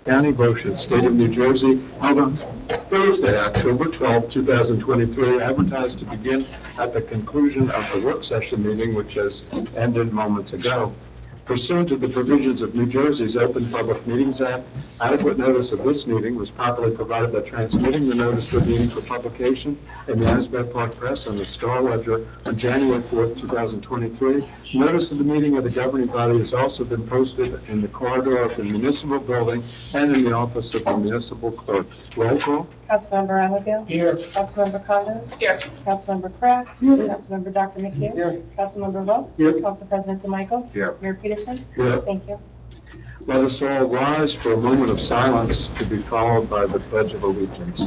County, Ocean, State of New Jersey, held on Thursday, October 12, 2023, advertised to begin at the conclusion of the work session meeting, which has ended moments ago. Pursuant to the provisions of New Jersey's Open Public Meetings Act, adequate notice of this meeting was properly provided by transmitting the notice of the meeting for publication in the Asbury Park Press and the Star Ledger on January 4th, 2023. Notice of the meeting of the governing body has also been posted in the corridor of the municipal building and in the office of the municipal clerk. Roll call. Councilmember Anfield? Here. Councilmember Condos? Here. Councilmember Kraft? Here. Councilmember Dr. McHugh? Here. Councilmember Welch? Here. Council President DeMichael? Here. Mayor Peterson? Here. Thank you. Let us all rise for a moment of silence to be followed by the Pledge of Allegiance.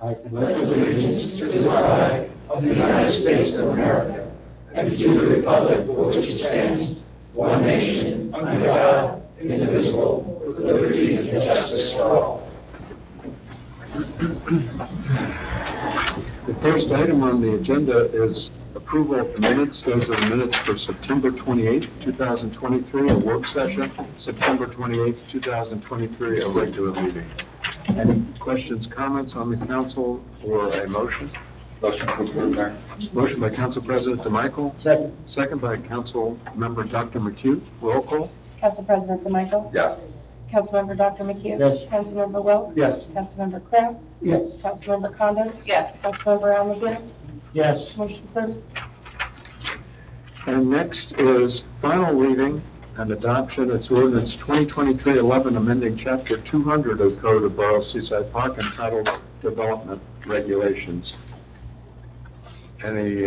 I pledge allegiance to the flag of the United States of America and to the republic for which it stands, one nation, under God, indivisible, with liberty and justice for all. The first item on the agenda is approval of the minutes. Those are the minutes for September 28th, 2023, a work session, September 28th, 2023, a regular meeting. Any questions, comments on the council or a motion? Motion to approve, Mayor. Motion by Council President DeMichael. Second. Second by Council Member Dr. McHugh. Roll call. Council President DeMichael? Yes. Councilmember Dr. McHugh? Yes. Councilmember Welch? Yes. Councilmember Kraft? Yes. Councilmember Condos? Yes. Councilmember Anfield? Yes. Motion approved. And next is final reading and adoption. It's ordinance 2023-11, amending Chapter 200 of Code of Borough Seaside Park entitled Development Regulations. Any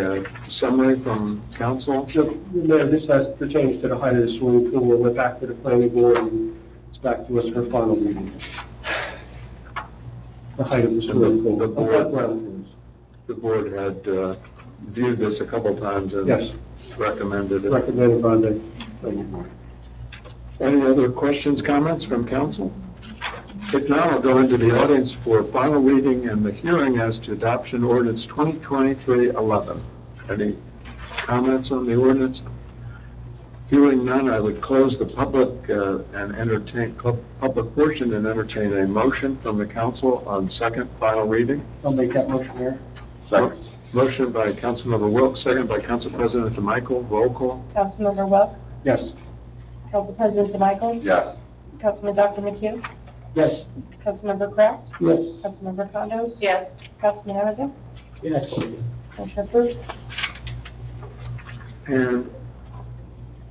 summary from council? No, this has the change to the height of the swimming pool. It went back to the planning board and it's back to us for final reading. The height of the swimming pool. The board had viewed this a couple times and Yes. recommended it. Recommended by the planning board. Any other questions, comments from council? If not, I'll go into the audience for final reading and the hearing as to adoption ordinance 2023-11. Any comments on the ordinance? Hearing none, I would close the public and entertain public portion and entertain a motion from the council on second final reading. I'll make that motion, Mayor. Second. Motion by Councilmember Wilk, second by Council President DeMichael. Roll call. Councilmember Welch? Yes. Council President DeMichael? Yes. Councilman Dr. McHugh? Yes. Councilmember Kraft? Yes. Councilmember Condos? Yes. Councilman Anfield? Yes. Motion approved. And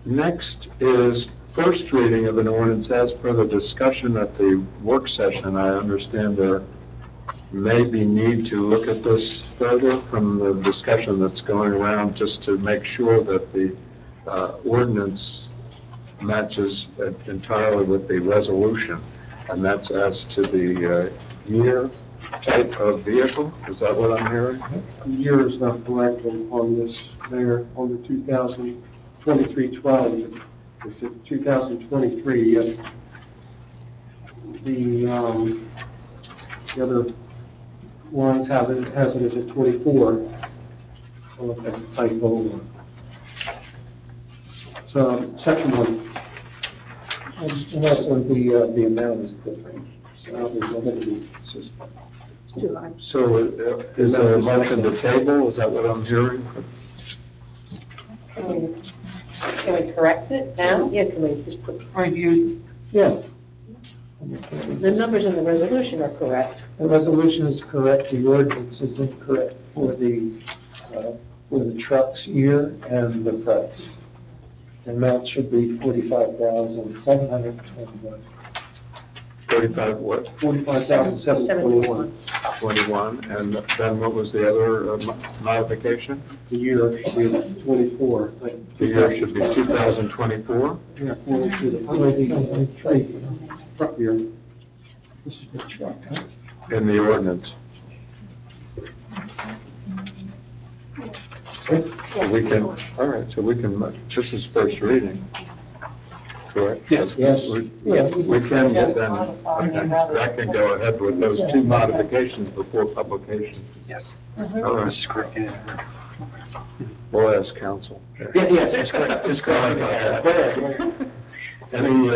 next is first reading of an ordinance as per the discussion at the work session. I understand there may be need to look at this further from the discussion that's going around just to make sure that the ordinance matches entirely with the resolution. And that's as to the year, type of vehicle. Is that what I'm hearing? The year is not correct on this, Mayor, on the 2023-12. It's at 2023. The other lines have it as a 24. I don't know if that's a typo or. So, section 1. And also the amount is different, so there's nothing to be consistent. So is there a motion to table? Is that what I'm hearing? Can we correct it now? Yeah, can we just put, Or you, yeah. the numbers in the resolution are correct. The resolution is correct, the ordinance is incorrect for the truck's year and the price. The amount should be 45,721. 35 what? 45,721. 21, and then what was the other modification? The year should be 24. The year should be 2024? Yeah, according to the 2023. truck year. This is the truck, huh? In the ordinance. So we can, all right, so we can, this is first reading. correct? Yes. Yes. Yeah. We can get them, Modifying rather that can go ahead with those two modifications before publication. Yes. Mhm. All This right, is correct. Yeah. we'll ask council. Yes, it's correct. It's correct. Go ahead. Any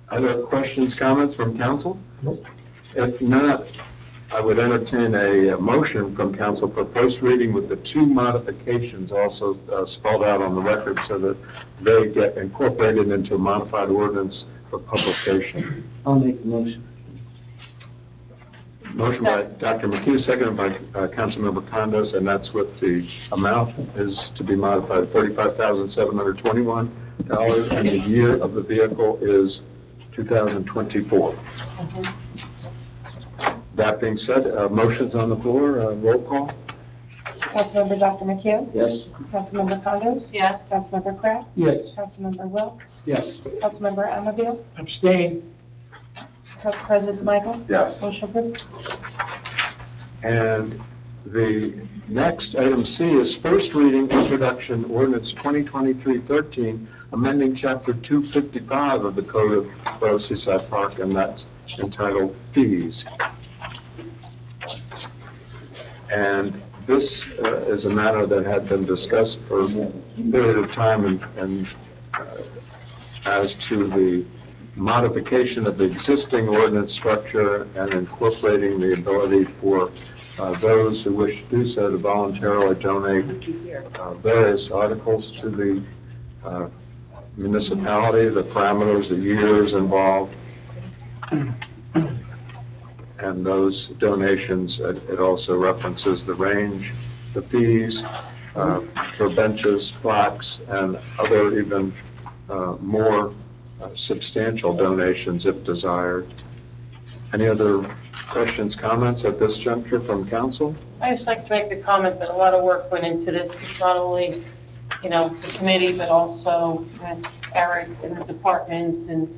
other questions, comments from council? If not, I would entertain a motion from council for first reading with the two modifications also spelled out on the record so that they get incorporated into a modified ordinance for publication. I'll make the motion. Motion by Dr. McHugh, seconded by Councilmember Condos, and that's what the amount is to be modified, $35,721, and the year of the vehicle is 2024. That being said, motions on the floor, roll call? Councilmember Dr. McHugh? Yes. Councilmember Condos? Yes. Councilmember Kraft? Yes. Councilmember Welk? Yes. Councilmember Anfield? Abstain. Council President Michael? Yes. Motion approved. And the next, item C, is first reading introduction ordinance 2023-13, amending chapter 255 of the Code of Borough Seaside Park, and that's entitled Fees. And this is a matter that had been discussed for a period of time, and as to the modification of the existing ordinance structure and incorporating the ability for those who wish to do so to voluntarily donate various articles to the municipality, the parameters, the years involved, and those donations. It also references the range, the fees for benches, plaques, and other even more substantial donations if desired. Any other questions, comments at this juncture from council? I just like to make the comment that a lot of work went into this. It's not only, the committee, but also Eric and the departments and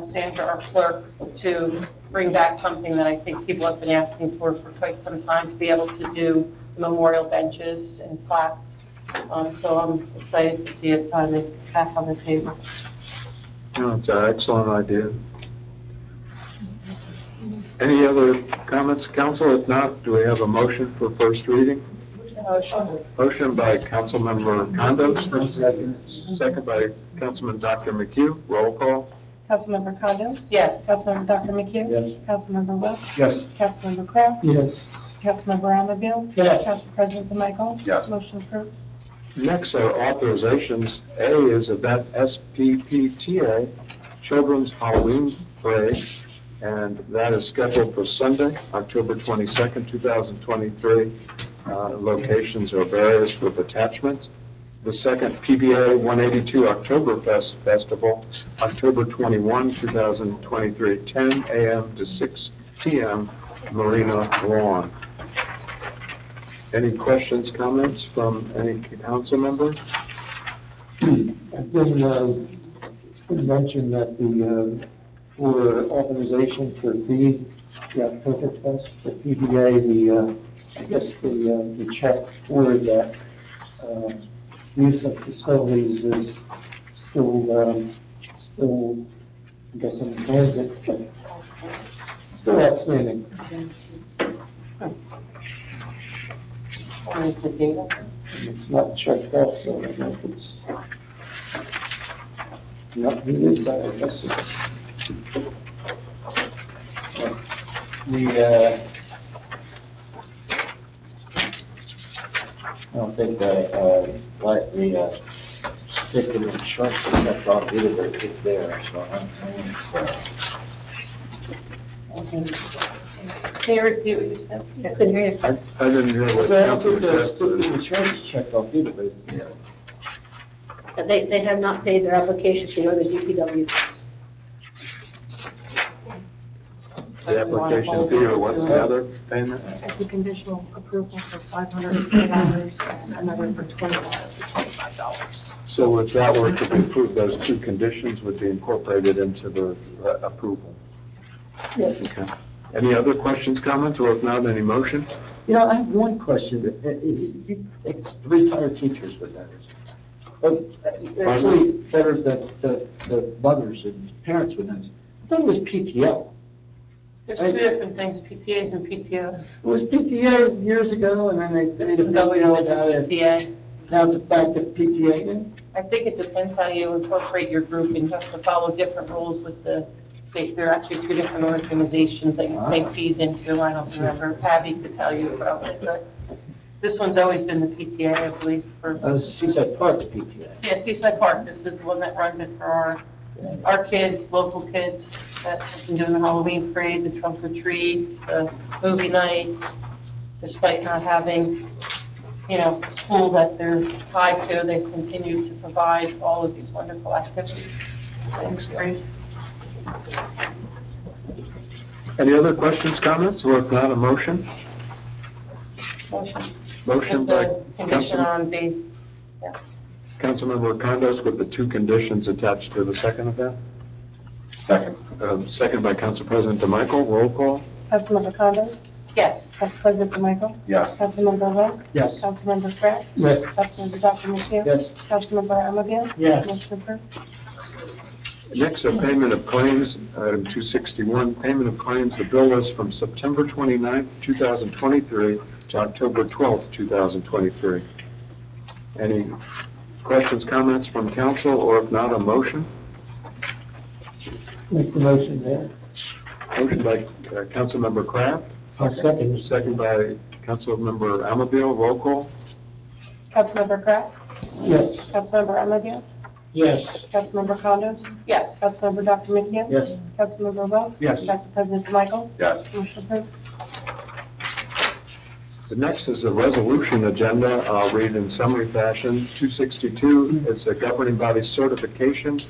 Sandra, our clerk, to bring back something that I think people have been asking for quite some time, to be able to do memorial benches and plaques. So I'm excited to see it finally back on the table. It's an excellent idea. Any other comments, council? If not, do we have a motion for first reading? Motion by Councilmember Condos, second by Councilman Dr. McHugh. Roll call? Councilmember Condos? Yes. Councilmember Dr. McHugh? Yes. Councilmember Welk? Yes. Councilmember Kraft? Yes. Councilmember Anfield? Yes. Council President Michael? Yes. Motion approved. Next are authorizations. A is event SPPTA, Children's Halloween Parade, and that is scheduled for Sunday, October 22nd, 2023. Locations are various with attachments. The second, PBA 182 Oktoberfest Festival, October 21, 2023, 10 a.m. to 6 p.m., Marina Lawn. Any questions, comments from any council member? It's been mentioned that for authorization for the Oktoberfest, the PBA, the check for that use of facilities is still, I guess, in transit, but still outstanding. Where's the data? It's not checked off, so I don't know if it's not needed, but I guess it's. I don't think the particular insurance is checked off either, but it's there, so Can you repeat what you said? I couldn't hear you. I didn't hear what I don't council think the said. insurance is checked off either, but it's there. They have not paid their application fee or the DPW. The application fee, or what's the other payment? It's a conditional approval for $550 and another for $25. So if that were to be approved, those two conditions would be incorporated into the approval. Yes. Okay. Any other questions, comments, or if not, any motion? I have one question. It's retired teachers with that. Oh, actually, better the mothers and parents would know. I thought it was PTO. There's two different things, PTAs and PTOs. It was PTA years ago, and then they This made a one's big always deal been about it. PTA. Now it's back to PTA again? I think it depends how you incorporate your group, and you have to follow different rules with the state. There are actually two different organizations that you pay fees into. I don't remember, Abby could tell you probably, but this one's always been the PTA, I believe, for, Seaside Park's PTA. yeah, Seaside Park. This is the one that runs it for our kids, local kids that have been doing the Halloween parade, the trunk or treats, the movie nights, despite not having, you know, a school that they're tied to, they continue to provide all of these wonderful activities. Thanks, great. Any other questions, comments, or if not, a motion? Motion. Motion With by the condition on B. Yeah. Councilmember Condos with the two conditions attached to the second of that? Second. Second by Council President DeMichael, roll call? Councilmember Condos? Yes. Council President DeMichael? Yes. Councilmember Welk? Yes. Councilmember Kraft? Yes. Councilmember Dr. McHugh? Yes. Councilmember Anfield? Yes. Motion approved. Next are payment of claims, item 261, payment of claims, the bill list from September 29th, 2023 to October 12th, 2023. Any questions, comments from council, or if not, a motion? Make the motion there. Motion by Councilmember Kraft, I'll second. second by Councilmember Amabile, roll call? Councilmember Kraft? Yes. Councilmember Anfield? Yes. Councilmember Condos? Yes. Councilmember Dr. McHugh? Yes. Councilmember Welk? Yes. Council President DeMichael? Yes. Motion approved. The next is a resolution agenda. I'll read in summary fashion. 262 is a governing body certification,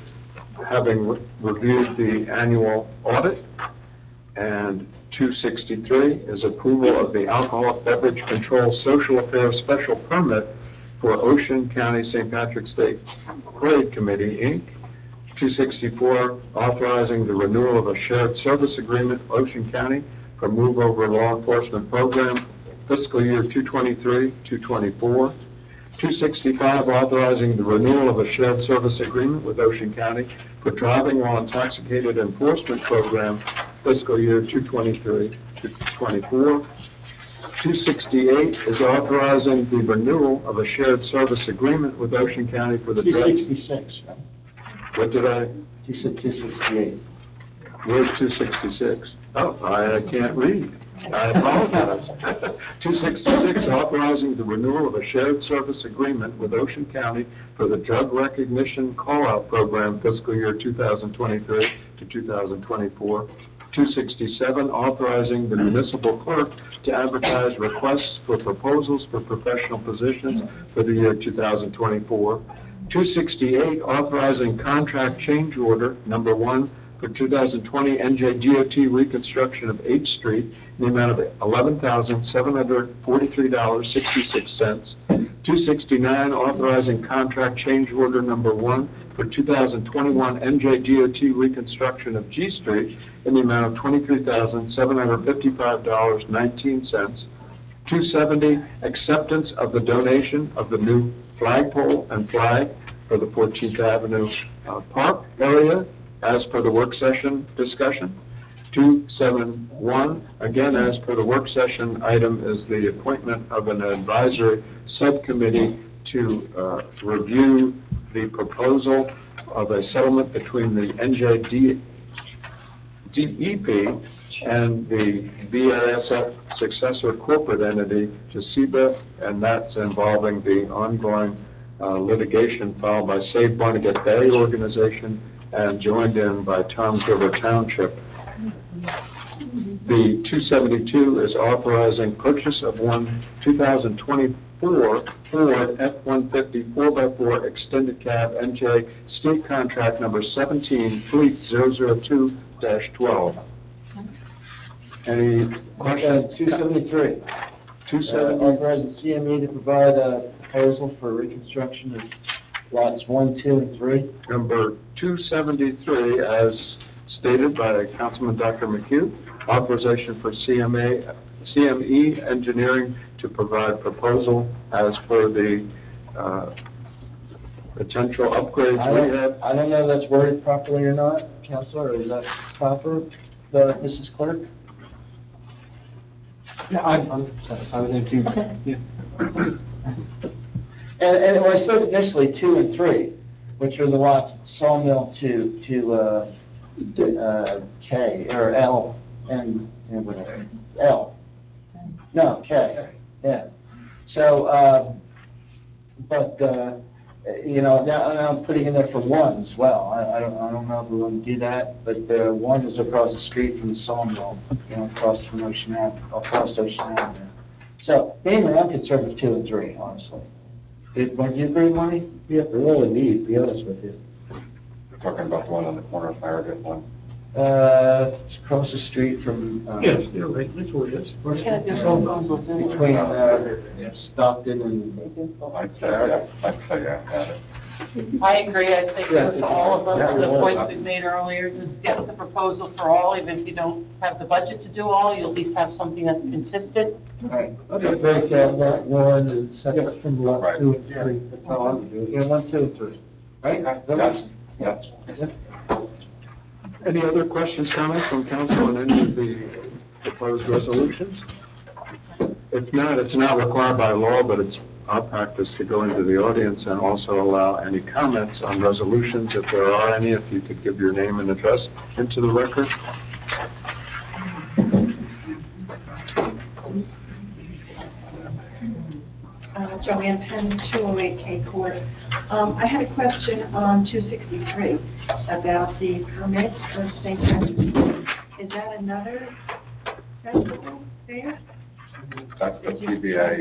having reviewed the annual audit. And 263 is approval of the Alcoholic Beverage Control Social Affairs Special Permit for Ocean County St. Patrick's Day Parade Committee, Inc. 264, authorizing the renewal of a shared service agreement with Ocean County for Move Over Law Enforcement Program, fiscal year 223-224. 265, authorizing the renewal of a shared service agreement with Ocean County for driving while intoxicated enforcement program, fiscal year 223-224. 268 is authorizing the renewal of a shared service agreement with Ocean County for the... 266, right? What did I... You said 268. Where's 266? Oh, I can't read. I apologize. 266, authorizing the renewal of a shared service agreement with Ocean County for the Drug Recognition Call-Out Program, fiscal year 2023 to 2024. 267, authorizing the municipal clerk to advertise requests for proposals for professional positions for the year 2024. 268, authorizing contract change order number 1 for 2020 NJDOT reconstruction of 8th Street in the amount of $11,743.66. 269, authorizing contract change order number 1 for 2021 NJDOT reconstruction of G Street in the amount of $23,755.19. 270, acceptance of the donation of the new flagpole and flag for the 14th Avenue Park area as per the work session discussion. 271, again, as per the work session item, is the appointment of an advisory subcommittee to review the proposal of a settlement between the NJDEP and the BASF successor corporate entity to CBIF, and that's involving the ongoing litigation filed by Save Barnegat Bay organization and joined in by Toms River Township. The 272 is authorizing purchase of one 2024 Ford F-150 4x4 extended cab NJ state contract number 17 Fleet 002-12. Any questions? 273. 270, Authorizing CME to provide a proposal for reconstruction of lots 1, 2, and 3. number 273, as stated by Councilman Dr. McHugh, authorization for CME Engineering to provide proposal as per the potential upgrades, I rehab. don't know if that's worded properly or not, Counselor, or is that proper, Mrs. Clerk? Yeah, I think you, yeah. And I said initially 2 and 3, which are the lots Sawmill to K, or L, and whatever, L. No, K, yeah. So, now I'm putting in there for 1 as well. I don't know if we want to do that, but 1 is across the street from the Sawmill, across from Ocean Avenue, across Ocean Avenue. So mainly I'm concerned with 2 and 3, honestly. Do you agree, Marty? Yeah, they're all in need, to be honest with you. You're talking about the one on the corner of Meredith one? It's across the street from, Yes, you're right, that's what it is. Yeah, just roll call. between Stockton and, I'd say, yeah, got it. I agree, I'd say Yeah. go for all of them, Yeah, to the yeah. points we made earlier, just get the proposal for all, even if you don't have the budget to do all, you at least have something that's consistent. right, Okay, okay. break out lot 1 and separate from lot Right. 2 and 3, that's all I'm doing. Yeah, 1, 2, and 3, right? Yes, yes. Any other questions, comments from council on any of the proposed resolutions? If not, it's not required by law, but it's our practice to go into the audience and also allow any comments on resolutions, if there are any, if you could give your name and address into the record. Joanne Penn, 208 Cape Court. I had a question on 263 about the permit for St. Patrick's Day. Is that another festival fair? That's the PBA,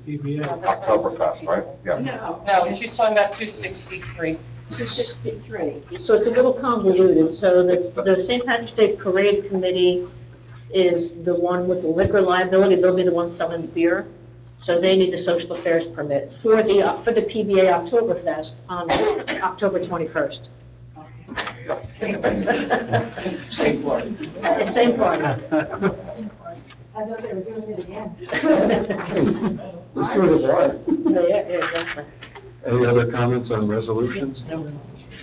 Yeah, that's Oktoberfest, right? Yeah. No. No, she's talking about 263. 263. So it's a little convoluted, so the St. Patrick's Day Parade Committee is the one with the liquor liability, they'll be the ones selling beer. So they need the social affairs permit for the PBA Oktoberfest on October 21st. Yes. Same party. Same party. I thought they were doing it again. We sort of are. Yeah, exactly. Any other comments on resolutions?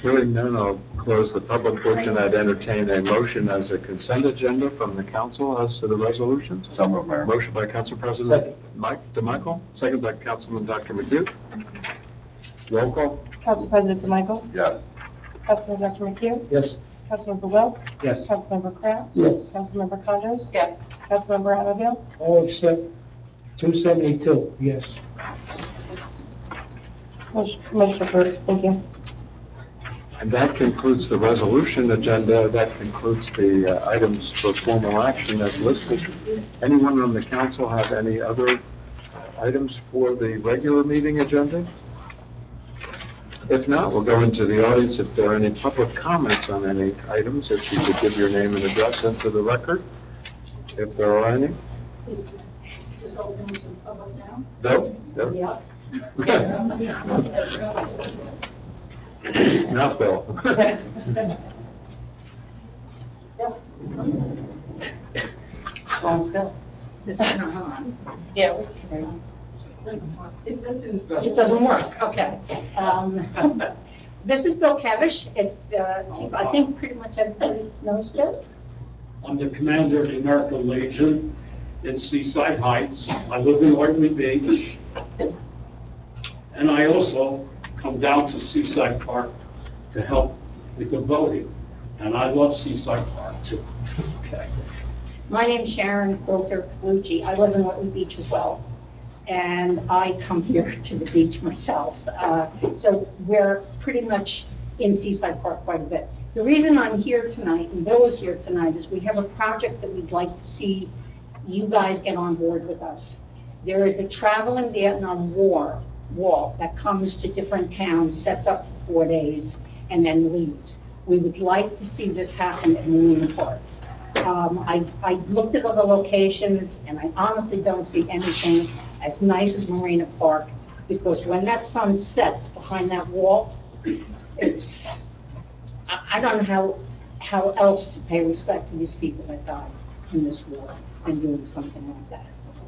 Hearing none, I'll close the public portion. I'd entertain a motion as a consent agenda from the council as to the resolutions. So moved, Mayor. Motion by Council President Second. Mike DeMichael, second by Councilman Dr. McHugh. Roll call? Council President DeMichael, Yes. Councilman Dr. McHugh, Yes. Councilmember Welch, Yes. Councilmember Kraft, Yes. Councilmember Condos, Yes. Councilmember Anfield, All except 272, yes. motion approved, thank you. And that concludes the resolution agenda. That concludes the items for formal action as listed. Anyone on the council have any other items for the regular meeting agenda? If not, we'll go into the audience. If there are any public comments on any items, if you could give your name and address into the record, if there are any. Just open to the public now? No? No? Yeah. Not Bill. Ron's bill. This is not on. Yeah. It doesn't work, okay. This is Bill Cavish, I think pretty much everybody knows Bill. I'm the commander of the American Legion in Seaside Heights. I live in Orkney Beach. And I also come down to Seaside Park to help with the voting. And I love Seaside Park too. Okay. My name's Sharon Quilter Calucci. I live in Orkney Beach as well. And I come here to the beach myself. So we're pretty much in Seaside Park quite a bit. The reason I'm here tonight, and Bill is here tonight, is we have a project that we'd like to see you guys get on board with us. There is a traveling Vietnam War wall that comes to different towns, sets up for 4 days, and then leaves. We would like to see this happen at Marina Park. I looked at other locations, and I honestly don't see anything as nice as Marina Park, because when that sun sets behind that wall, I don't know how else to pay respect to these people that died in this war and doing something like that.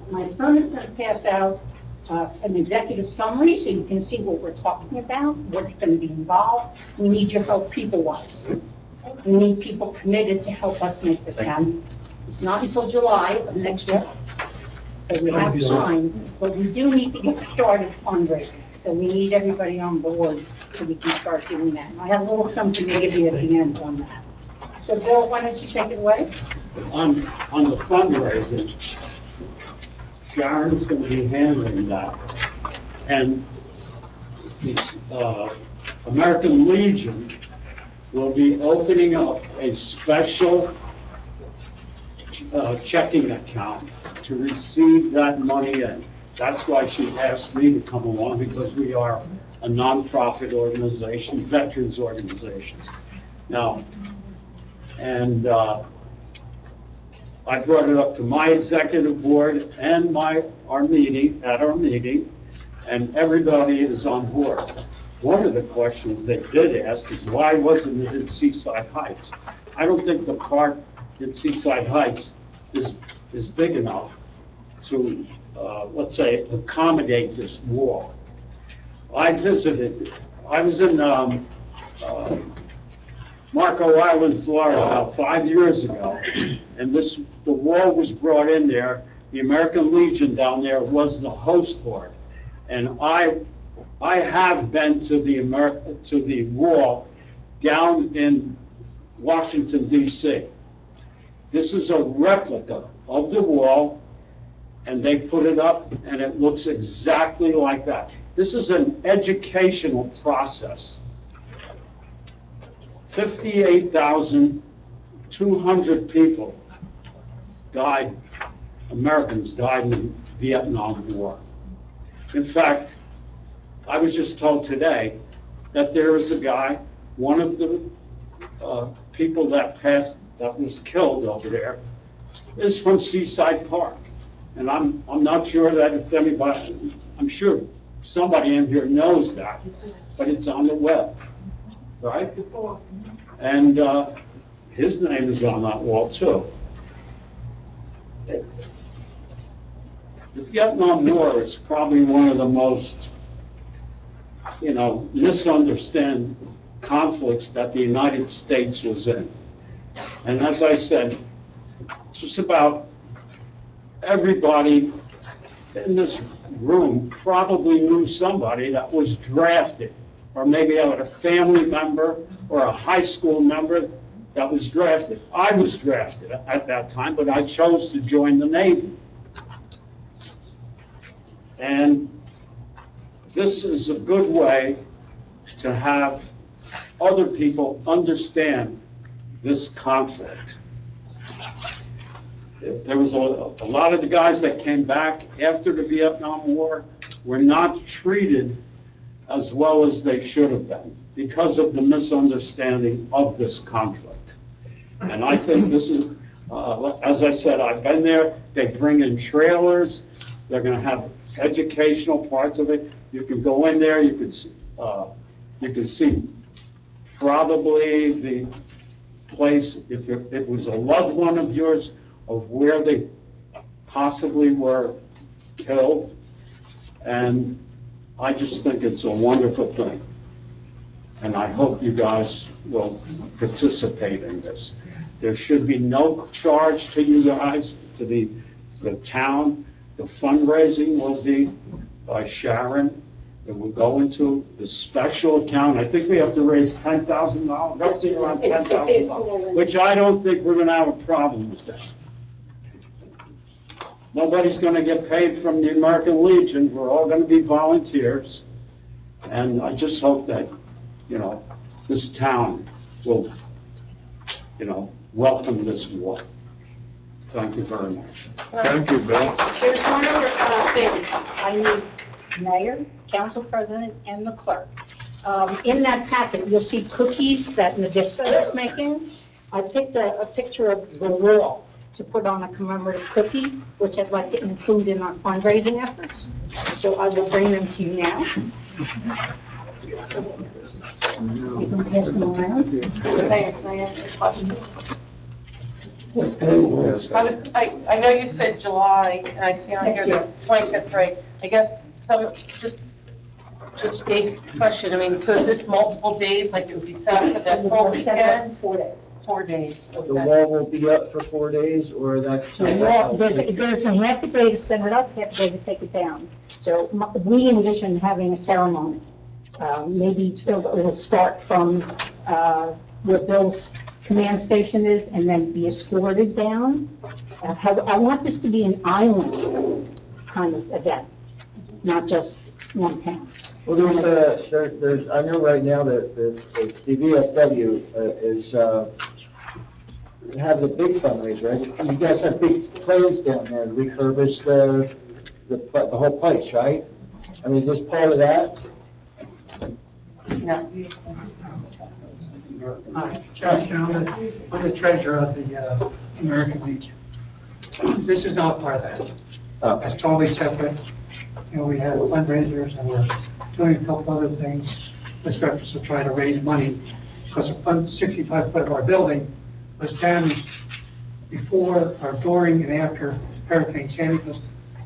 My son is going to pass out an executive summary so you can see what we're talking about, what's going to be involved. We need your help people-wise. We need people committed to help us make this happen. It's not until July of next year, so we have time, but we do need to get started fundraising. So we need everybody on board so we can start doing that. I have a little something to give you at the end on that. So Bill, why don't you take it away? On the fundraising, Sharon's going to be handling that. And the American Legion will be opening up a special checking account to receive that money in. That's why she asked me to come along, because we are a nonprofit organization, veterans organizations. Now, and I brought it up to my executive board and our meeting, and everybody is on board. One of the questions they did ask is, why wasn't it in Seaside Heights? I don't think the park in Seaside Heights is big enough to, let's say, accommodate this wall. I was in Marco Island, Florida, about 5 years ago, and the wall was brought in there. The American Legion down there was the host board, and I have been to the wall down in Washington, D.C. This is a replica of the wall, and they put it up, and it looks exactly like that. This is an educational process. 58,200 people died, Americans died in the Vietnam War. In fact, I was just told today that there is a guy, one of the people that was killed over there, is from Seaside Park. And I'm not sure that if anybody, I'm sure somebody in here knows that, but it's on the web, right? And his name is on that wall too. The Vietnam War is probably one of the most, misunderstood conflicts that the United States was in. And as I said, just about everybody in this room probably knew somebody that was drafted, or maybe had a family member or a high school member that was drafted. I was drafted at that time, but I chose to join the Navy. And this is a good way to have other people understand this conflict. There was a lot of the guys that came back after the Vietnam War were not treated as well as they should have been because of the misunderstanding of this conflict. And I think this is, as I said, I've been there. They bring in trailers. They're going to have educational parts of it. You can go in there. You can see probably the place, if it was a loved one of yours, of where they possibly were killed. And I just think it's a wonderful thing. And I hope you guys will participate in this. There should be no charge to you guys, to the town. The fundraising will be by Sharon. It will go into the special account. I think we have to raise $10,000, roughly around $10,000, which I don't think we're going to have a problem with that. Nobody's going to get paid from the American Legion. We're all going to be volunteers. And I just hope that, this town will, welcome this war. Thank you very much. Thank you, Bill. There's one other thing. I need mayor, council president, and the clerk. In that packet, you'll see cookies that Nabisco is making. I picked a picture of the wall to put on a commemorative cookie, which I'd like to include in our fundraising efforts. So I will bring them to you now. You can pass them around. Can I ask a question? I know you said July, and I see on here the 25th, right? I guess So, just basic question, I mean, so is this multiple days, like it would be set for that whole weekend? 4 days. 4 days, The okay. wall will be up for 4 days, or that's? The wall, there's a half a day to set it up, half a day to take it down. So we envision having a ceremony. Maybe it'll start from where Bill's command station is and then be escorted down. I want this to be an island kind of event, not just one town. Well, there's, I know right now that the VFW is having a big fundraiser, right? You guys have big plans down there to refurbish the whole place, right? I mean, is this part of that? No. Hi, Josh, I'm the treasurer of the American Legion. This is not part of that. Okay. It's totally separate. You know, we have fundraisers and we're doing a couple other things with reference to trying to raise money because a 65 foot of our building was damaged before or during and after Hurricane Sandy because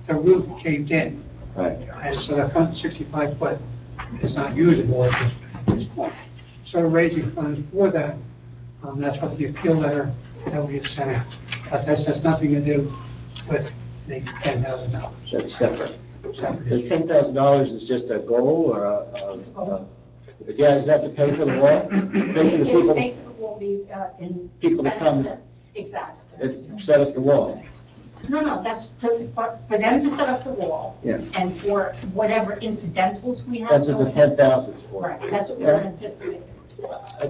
the roof caved in. Right. And so that front 65 foot is not usable at this point. So we're raising funds for that. That's what the appeal letter that we had sent out. But this has nothing to do with the $10,000. That's separate. Separate. The $10,000 is just a goal or yeah, is that to pay for the wall? Pay for the people, It will be in. people to come Exactly. and set up the wall? No, that's for them to set up the wall. Yeah. And for whatever incidentals we have. That's what the going on. 10,000 is for. Right, that's what we're Yeah. anticipating.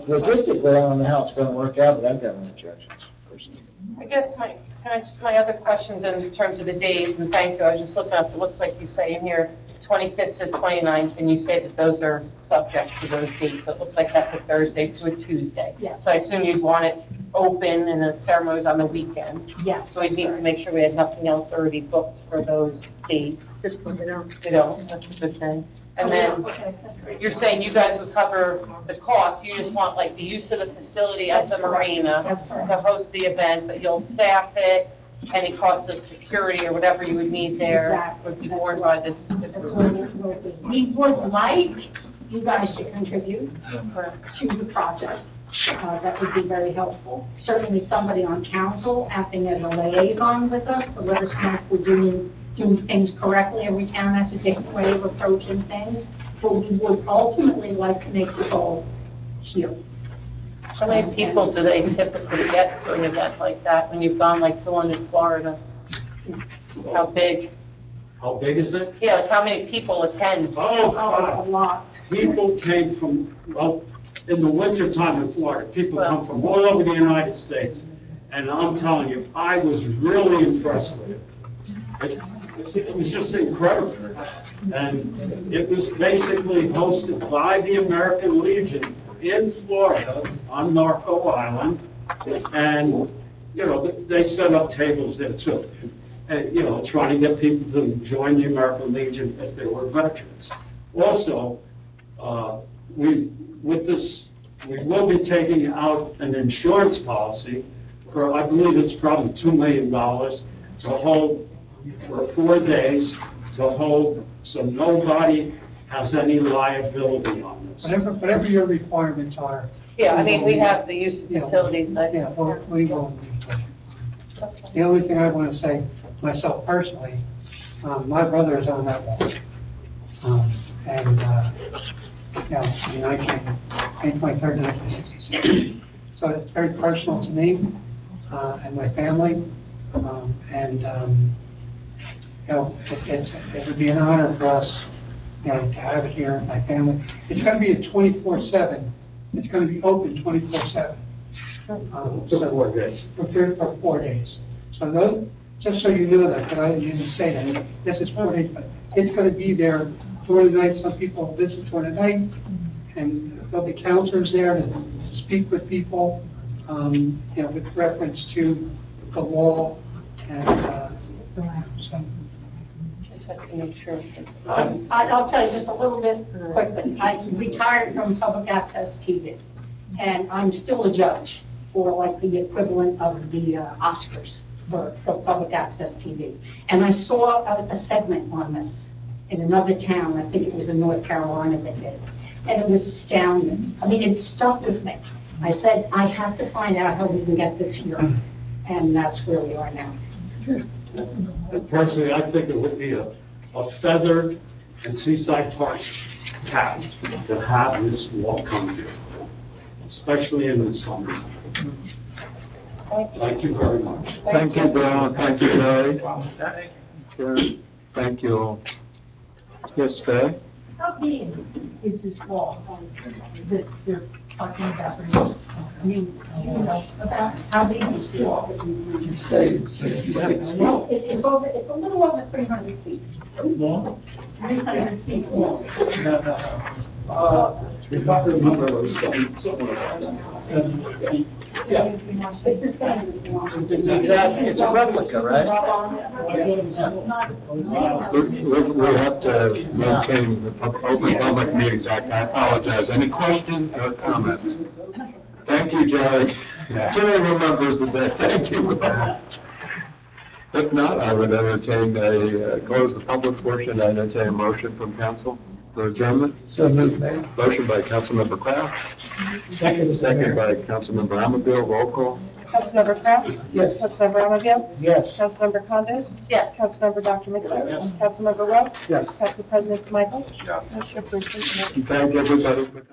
Logistically, I don't know how it's gonna work out, but I've got no objections personally. I guess my other questions in terms of the days, and thank you, I was just looking up, it looks like you say in here, 25th to 29th, and you say that those are subject to those dates, so it looks like that's a Thursday to a Tuesday. Yes. So I assume you'd want it open and the ceremony's on the weekend. Yes. So we need to make sure we had nothing else already booked for those dates. Just put it on. You know, so that's a good thing. And then, Okay, that's great. you're saying you guys would cover the cost, you just want like the use of the facility at the marina That's correct. to host the event, but you'll staff it, any cost of security or whatever you would need there Exactly. would be borne by the That's what we'll do. We would like you guys to contribute to the project. That would be very helpful. Certainly somebody on council acting as a liaison with us to let us know if we're doing things correctly. Every town has a different way of approaching things, but we would ultimately like to make the goal here. How many people do they typically get for an event like that when you've gone like to one in Florida? How big? How big is it? Yeah, like how many people attend? Oh, A God. lot. People came from, well, in the wintertime in Florida, people come from all over the United States. And I'm telling you, I was really impressed with it. It was just incredible. And it was basically hosted by the American Legion in Florida on Narco Island. And, you know, they set up tables there too. And, you know, trying to get people to join the American Legion if they were veterans. Also, with this, we will be taking out an insurance policy for, I believe it's probably $2 million to hold for 4 days, to hold, so nobody has any liability on this. Whatever your requirements are. Yeah, I mean, we have the use of Yeah. facilities that. Yeah, well, we will. The only thing I want to say myself personally, my brother is on that wall. And, you know, in May 23rd, 1966. So it's very personal to me and my family. You know, it would be an honor for us, you know, to have it here, my family. It's going to be a 24/7. It's going to be open 24/7. For 4 days. For 4 days. So those, just so you know that, because I didn't even say that. Yes, it's 4 days, but it's going to be there during the night. Some people visit during the night, and there'll be counselors there to speak with people, you know, with reference to the wall and, so. Just have to make sure. I'll tell you just a little bit quickly. I retired from public access TV, and I'm still a judge for like the equivalent of the Oscars for public access TV. And I saw a segment on this, in another town, I think it was in North Carolina that did it. And it was astounding. I mean, it stuck with me. I said, I have to find out how we can get this here. And that's where we are now. Personally, I think it would be a feather in Seaside Park's cap to have this walk come here, especially in the summer. Thank you very much. Thank you, Bill, thank you, Jerry. Karen, thank you all. Yes, Faye? How big is this wall that they're talking about? I mean, you know, about how big is the wall? You say it's 66 feet. Well, it's a little over 300 feet. 300 feet long. If I remember, it was It's the same as the one. It's a replica, right? We have to maintain the Open Public Meetings Act. I apologize. Any questions or comments? Thank you, Jerry. Jerry remembers the day. Thank you. If not, I would entertain close the public portion, I entertain a motion from council for adjournment. So moved, Mayor. Motion by Councilmember Kraft. Second by Councilmember Ammaville. Roll call. Councilmember Kraft? Yes. Councilmember Ammaville? Yes. Councilmember Condos? Yes. Councilmember Dr. McKee? Yes. Councilmember Rowe? Yes. Council President Michael? Yes. Motion approved. Thank you. Thank everybody for coming.